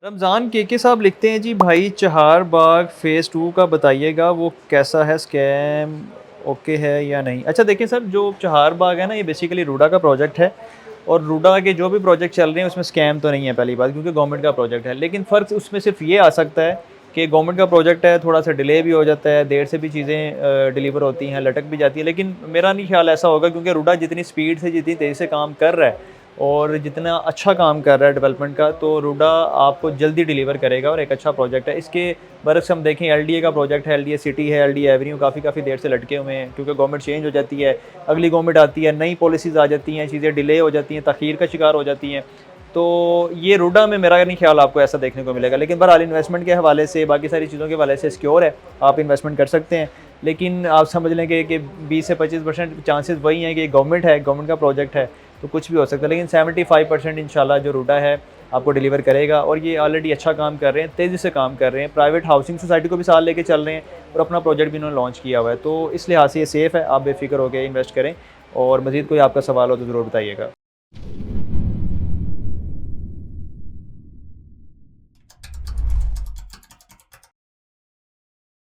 रमज़ान के साहब लिखते हैं जी भाई चहार बाग फ़ेज़ 2 का बताइएगा वो कैसा है स्कैम ओके है या नहीं? अच्छा देखिए सर जो चहार बाग है ना ये बेसिकली रूडा का प्रोजेक्ट है और रूडा के जो भी प्रोजेक्ट चल रहे हैं उसमें स्कैम तो नहीं है पहली बात क्योंकि गवर्नमेंट का प्रोजेक्ट है। लेकिन फ़र्क उसमें सिर्फ़ ये आ सकता है कि गवर्नमेंट का प्रोजेक्ट है थोड़ा-सा डिले भी हो जाता है, देर से भी चीज़ें डिलीवर होती हैं, लटक भी जाती है। लेकिन मेरा नहीं ख़्याल ऐसा होगा क्योंकि रूडा जितनी स्पीड से, जितनी तेज़ी से काम कर रहा है और जितना अच्छा काम कर रहा है डेवलपमेंट का, तो रूडा आपको जल्दी डिलीवर करेगा और एक अच्छा प्रोजेक्ट है। इसके बरक्स हम देखें एलडीए का प्रोजेक्ट है, एलडीए सिटी है, एलडीए एवेन्यू काफ़ी देर से लटके हुए हैं क्योंकि गवर्नमेंट चेंज हो जाती है, अगली गवर्नमेंट आती है, नई पॉलिसीज़ आ जाती हैं, चीज़ें डिले हो जाती हैं, तख़ीर का शिकार हो जाती हैं। तो ये रूडा में मेरा नहीं ख्याल आपको ऐसा देखने को मिलेगा। लेकिन बहरहाल इन्वेस्टमेंट के हवाले से, बाकी सारी चीज़ों के हवाले से सिक्योर है, आप इन्वेस्टमेंट कर सकते हैं। लेकिन आप समझ लें कि 20 से 25% चांसेस वही हैं कि गवर्नमेंट है, गवर्नमेंट का प्रोजेक्ट है, तो कुछ भी हो सकता है। लेकिन 75% इंशाल्लाह जो रूडा है आपको डिलीवर करेगा और ये ऑलरेडी अच्छा काम कर रहे हैं, तेज़ी से काम कर रहे हैं। प्राइवेट हाउसिंग सोसाइटी को भी साथ लेके चल रहे हैं और अपना प्रोजेक्ट भी इन्होंने लॉन्च किया हुआ है। तो इस लिहाज से ये सेफ़ है, आप बेफ़िक्र होके इन्वेस्ट करें और मज़ीद कोई आपका सवाल हो तो ज़रूर बताइएगा।